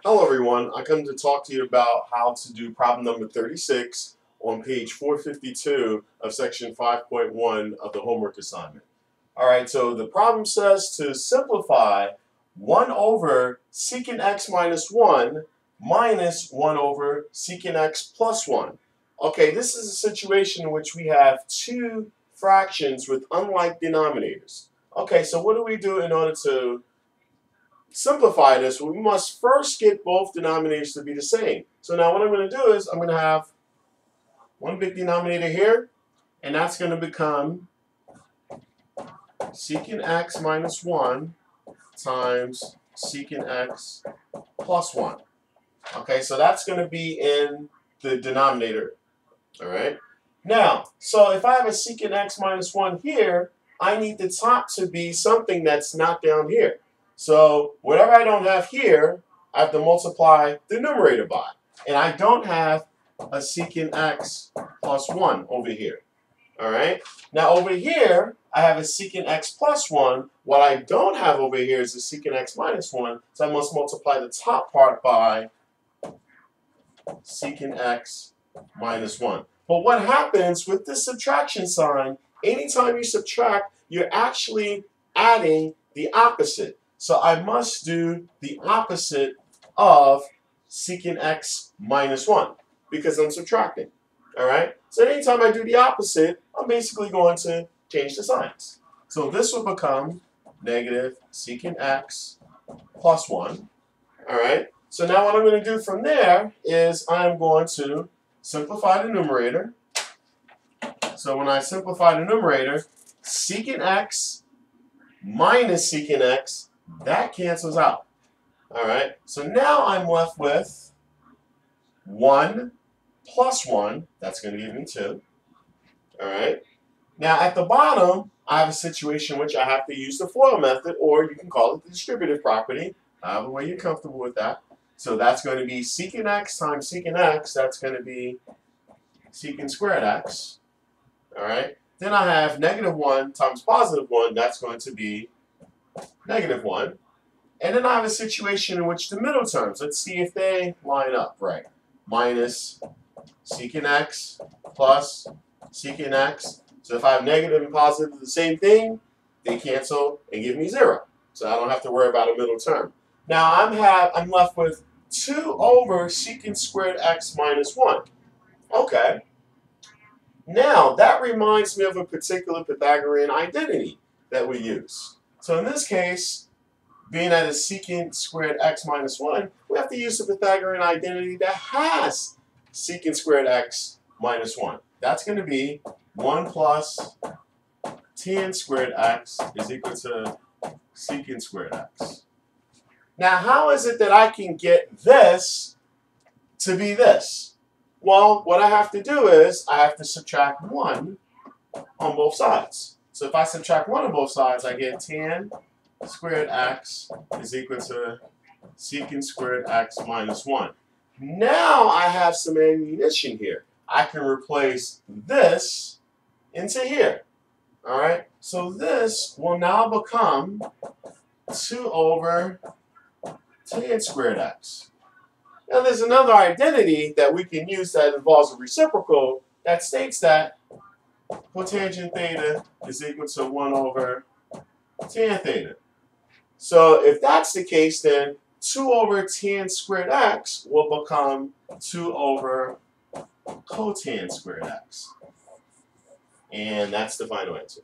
Hello everyone, I come to talk to you about how to do problem number 36 on page 452 of section 5.1 of the homework assignment. Alright, so the problem says to simplify 1 over secant x minus 1 minus 1 over secant x plus 1. Okay, this is a situation in which we have two fractions with unlike denominators. Okay, so what do we do in order to simplify this? We must first get both denominators to be the same. So now what I'm going to do is I'm going to have one big denominator here, and that's going to become secant x minus 1 times secant x plus 1. Okay, so that's going to be in the denominator. All right. Now, so if I have a secant x minus 1 here, I need the top to be something that's not down here. So whatever I don't have here, I have to multiply the numerator by. And I don't have a secant x plus 1 over here. All right. Now over here, I have a secant x plus 1. What I don't have over here is a secant x minus 1. So I must multiply the top part by secant x minus 1. But what happens with this subtraction sign, anytime you subtract, you're actually adding the opposite. So I must do the opposite of secant x minus 1 because I'm subtracting. All right? So anytime I do the opposite, I'm basically going to change the signs. So this will become negative secant x plus 1. All right? So now what I'm going to do from there is I'm going to simplify the numerator. So when I simplify the numerator, secant x minus secant x, that cancels out. All right, so now I'm left with 1 plus 1. That's going to give me 2. All right. Now at the bottom, I have a situation in which I have to use the FOIL method, or you can call it the distributive property, however way you're comfortable with that. So that's going to be secant x times secant x. That's going to be secant squared x. All right. Then I have negative 1 times positive 1. That's going to be negative 1. And then I have a situation in which the middle terms, let's see if they line up right. Minus secant x plus secant x. So if I have negative and positive the same thing, they cancel and give me 0. So I don't have to worry about a middle term. Now I'm left with 2 over secant squared x minus 1. Okay. Now that reminds me of a particular Pythagorean identity that we use. So in this case, being that it's secant squared x minus 1, we have to use the Pythagorean identity that has secant squared x minus 1. That's going to be 1 plus tan squared x is equal to secant squared x. Now, how is it that I can get this to be this? Well, what I have to do is I have to subtract 1 on both sides. So if I subtract 1 on both sides, I get tan squared x is equal to secant squared x minus 1. Now I have some ammunition here. I can replace this into here. All right? So this will now become 2 over tan squared x. Now there's another identity that we can use that involves a reciprocal that states that cotangent theta is equal to 1 over tan theta. So if that's the case, then 2 over tan squared x will become 2 over cotan squared x. And that's the final answer.